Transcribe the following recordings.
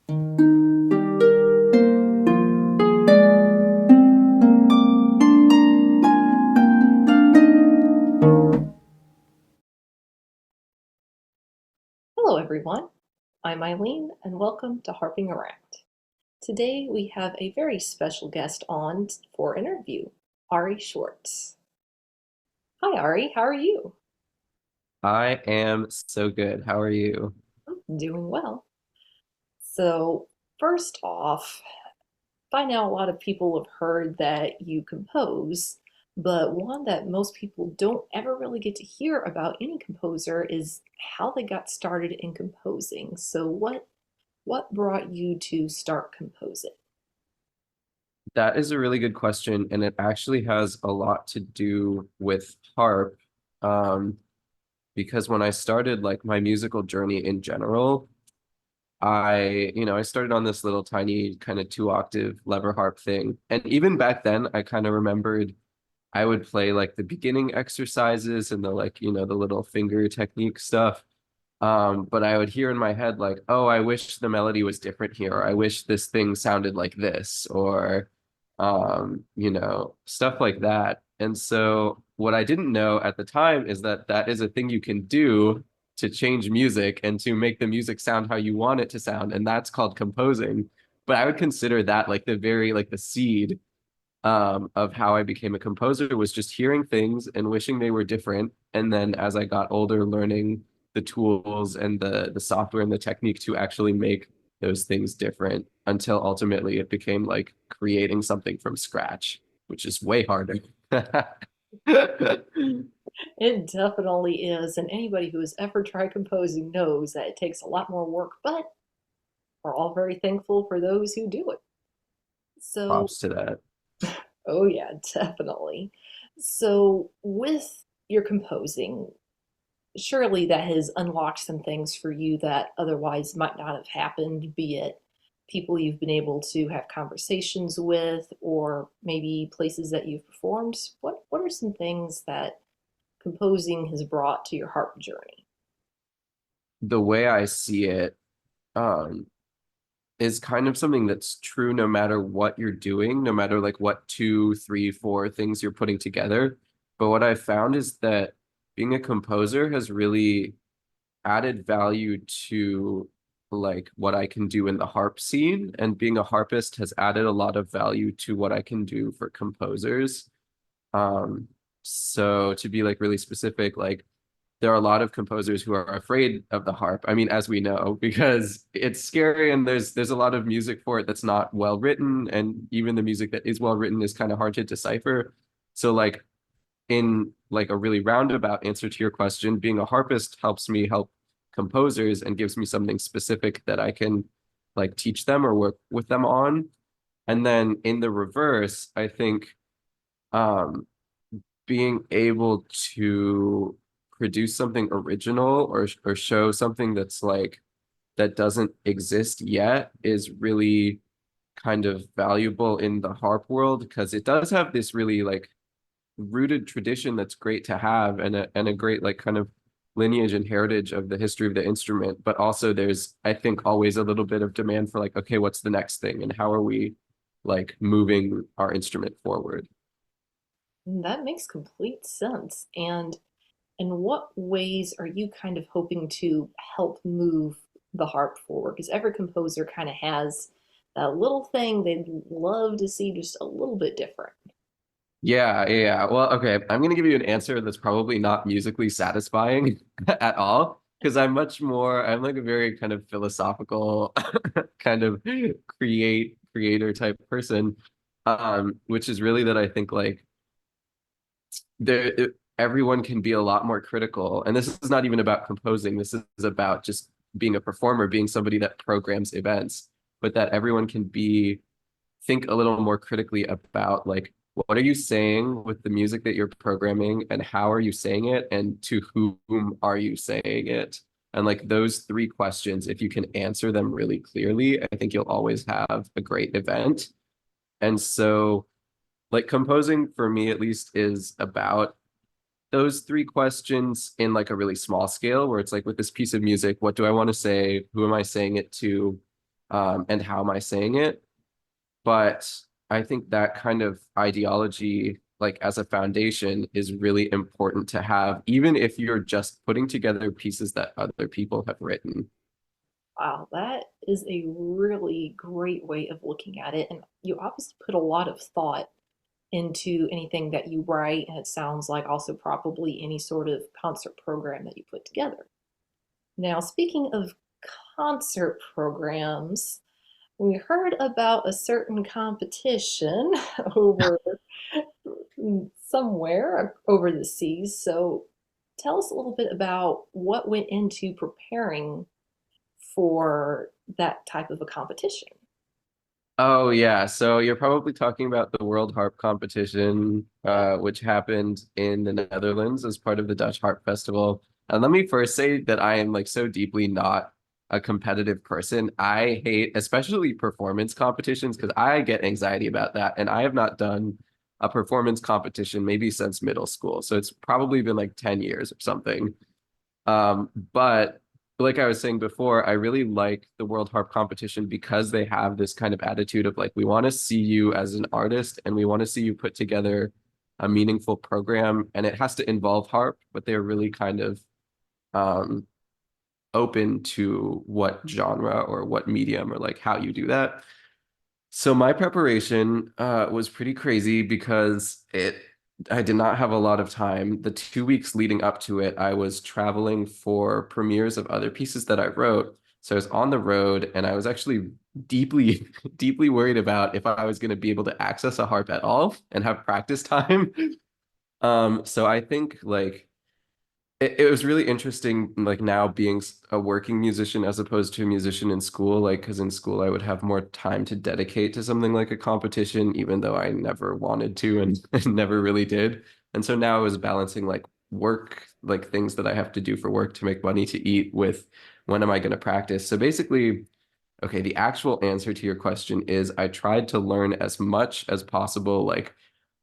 Hello everyone, I'm Eileen and welcome to Harping Around. Today we have a very special guest on for an interview, Ari Swartz. Hi Ari, how are you? I am so good. How are you? I'm doing well. So first off, by now a lot of people have heard that you compose, but one that most people don't ever really get to hear about any composer is how they got started in composing. So what brought you to start composing? That is a really good question, and it actually has a lot to do with harp. Um, because when I started like my musical journey in general, I started on this little tiny kind of two octave lever harp thing. And even back then, I kind of remembered I would play like the beginning exercises and the the little finger technique stuff. But I would hear in my head like, oh, I wish the melody was different here, or I wish this thing sounded like this, or stuff like that. And so what I didn't know at the time is that that is a thing you can do to change music and to make the music sound how you want it to sound, and that's called composing. But I would consider that like the seed of how I became a composer was just hearing things and wishing they were different. And then as I got older, learning the tools and the software and the technique to actually make those things different until ultimately it became like creating something from scratch, which is way harder. It definitely is, and anybody who has ever tried composing knows that it takes a lot more work, but we're all very thankful for those who do it. So, Props to that. oh yeah, definitely. So, with your composing, surely that has unlocked some things for you that otherwise might not have happened, be it people you've been able to have conversations with or maybe places that you've performed. What are some things that composing has brought to your harp journey? The way I see it, um, is kind of something that's true no matter what you're doing, no matter like what two, three, four things you're putting together. But what I found is that being a composer has really added value to like what I can do in the harp scene, and being a harpist has added a lot of value to what I can do for composers. Um, so to be like really specific, like there are a lot of composers who are afraid of the harp. I mean, as we know, because it's scary and there's a lot of music for it that's not well written, and even the music that is well written is kind of hard to decipher. So like in like a really roundabout answer to your question, being a harpist helps me help composers and gives me something specific that I can like teach them or work with them on. And then in the reverse, I think um being able to produce something original or show something that's like that doesn't exist yet is really kind of valuable in the harp world, because it does have this really like rooted tradition that's great to have, and a great like kind of lineage and heritage of the history of the instrument. But also there's, I think, always a little bit of demand for like, okay, what's the next thing and how are we like moving our instrument forward? That makes complete sense. And in what ways are you kind of hoping to help move the harp forward? Because every composer kind of has that little thing they'd love to see just a little bit different. Yeah. Well, okay. I'm gonna give you an answer that's probably not musically satisfying at all, because I'm like a very kind of philosophical kind of creator type person. Which is really that I think like everyone can be a lot more critical. And this is not even about composing. This is about just being a performer, being somebody that programs events, but that everyone can be think a little more critically about like what are you saying with the music that you're programming, and how are you saying it, and to whom are you saying it? And like those three questions, if you can answer them really clearly, I think you'll always have a great event. And so like composing for me at least is about those three questions in like a really small scale, where it's like with this piece of music, what do I want to say? Who am I saying it to? and how am I saying it? But I think that kind of ideology, like as a foundation, is really important to have, even if you're just putting together pieces that other people have written. Wow, that is a really great way of looking at it. And you obviously put a lot of thought into anything that you write, and it sounds like also probably any sort of concert program that you put together. Now, speaking of concert programs, we heard about a certain competition over somewhere over the seas. So tell us a little bit about what went into preparing for that type of a competition. Oh yeah, so you're probably talking about the World Harp Competition, Yeah. which happened in the Netherlands as part of the Dutch Harp Festival. And let me first say that I am like so deeply not a competitive person. I hate especially performance competitions because I get anxiety about that, and I have not done a performance competition maybe since middle school. So it's probably been like 10 years or something. But like I was saying before, I really like the World Harp Competition because they have this kind of attitude of like, we want to see you as an artist and we want to see you put together a meaningful program. And it has to involve harp, but they're really kind of um, open to what genre or what medium or like how you do that. So my preparation was pretty crazy because it I did not have a lot of time. The 2 weeks leading up to it, I was traveling for premieres of other pieces that I wrote. So I was on the road and I was actually deeply, deeply worried about if I was going to be able to access a harp at all and have practice time. So I think like it was really interesting, like now being a working musician as opposed to a musician in school, like because in school I would have more time to dedicate to something like a competition, even though I never wanted to and, and never really did. And so now I was balancing like work, like things that I have to do for work to make money to eat with when am I going to practice. So basically, okay, the actual answer to your question is I tried to learn as much as possible, like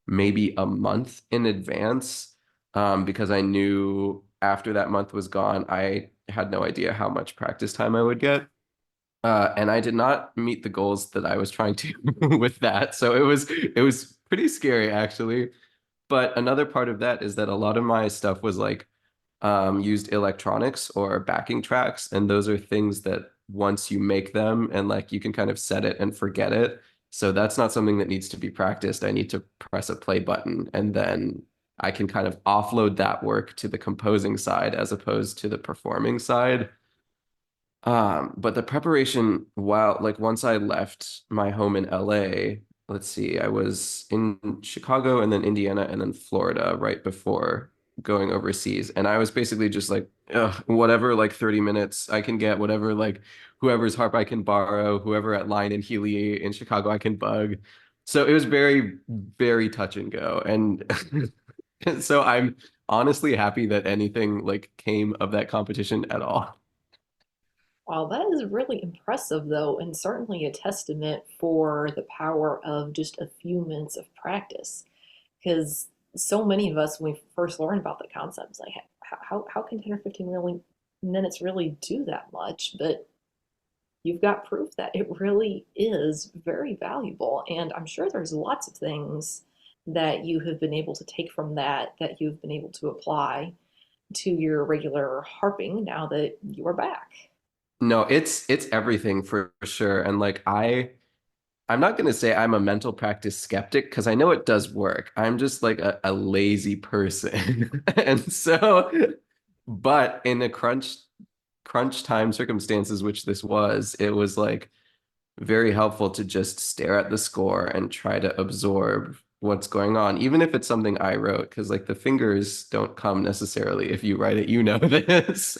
maybe a month in advance, because I knew after that month was gone, I had no idea how much practice time I would get. And I did not meet the goals that I was trying to with that. So it was pretty scary actually. But another part of that is that a lot of my stuff was like used electronics or backing tracks, and those are things that once you make them and like you can kind of set it and forget it. So that's not something that needs to be practiced. I need to press a play button and then I can kind of offload that work to the composing side as opposed to the performing side. But the preparation, while like once I left my home in LA, let's see, I was in Chicago and then Indiana and then Florida right before going overseas. And I was basically just like, ugh, whatever, like 30 minutes I can get, whatever, like whoever's harp I can borrow, whoever at Line and Healy in Chicago I can bug. So it was very, very touch and go. And so I'm honestly happy that anything like came of that competition at all. Wow, that is really impressive, though, and certainly a testament for the power of just a few minutes of practice. Because so many of us, when we first learn about the concepts, like how can 10 or 15 really minutes really do that much? But you've got proof that it really is very valuable. And I'm sure there's lots of things that you have been able to take from that that you've been able to apply to your regular harping now that you are back. No, it's everything for sure. And like I'm not gonna say I'm a mental practice skeptic because I know it does work. I'm just like a lazy person. And so, but in a crunch time circumstances, which this was, it was like very helpful to just stare at the score and try to absorb what's going on, even if it's something I wrote, because like the fingers don't come necessarily if you write it, you know this.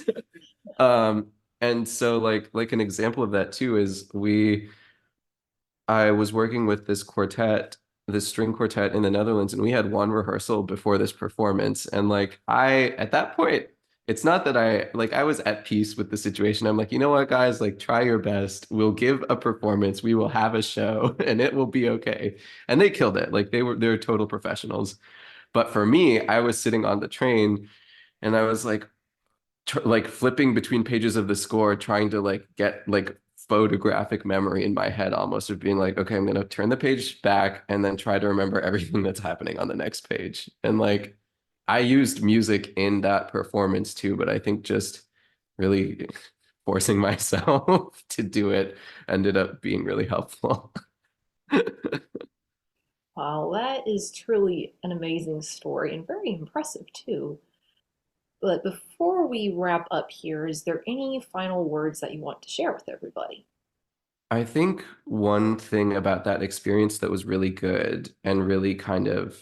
And so like an example of that too is I was working with this quartet, this string quartet in the Netherlands, and we had one rehearsal before this performance. And like I at that point, it's not that I was at peace with the situation. I'm like, you know what, guys, like try your best. We'll give a performance, we will have a show, and it will be okay. And they killed it. Like they're total professionals. But for me, I was sitting on the train and I was like, tr like flipping between pages of the score, trying to like get like photographic memory in my head almost of being like, okay, I'm gonna turn the page back and then try to remember everything that's happening on the next page. And like I used music in that performance too, but I think just really forcing myself to do it ended up being really helpful. Wow, that is truly an amazing story and very impressive too. But before we wrap up here, is there any final words that you want to share with everybody? I think one thing about that experience that was really good and really kind of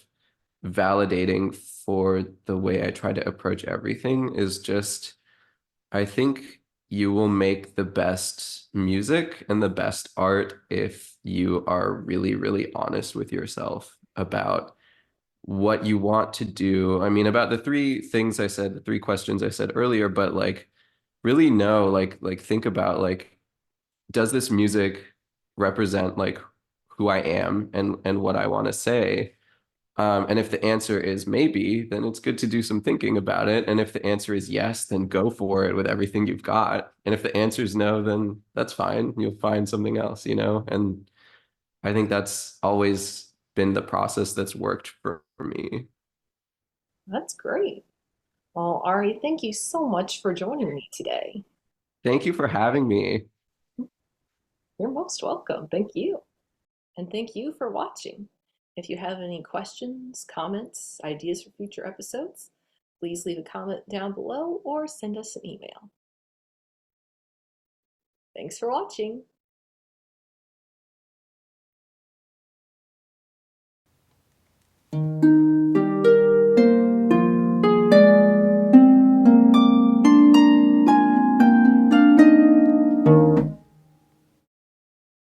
validating for the way I try to approach everything is just, I think you will make the best music and the best art if you are really, really honest with yourself about what you want to do. I mean, about the three things I said, the three questions I said earlier, but like really know, like think about like, does this music represent like who I am and what I want to say? And if the answer is maybe, then it's good to do some thinking about it. And if the answer is yes, then go for it with everything you've got. And if the answer is no, then that's fine. You'll find something else, you know? And I think that's always been the process that's worked for me. That's great. Well, Ari, thank you so much for joining me today. Thank you for having me. You're most welcome. Thank you. And thank you for watching. If you have any questions, comments, ideas for future episodes, please leave a comment down below or send us an email. Thanks for watching.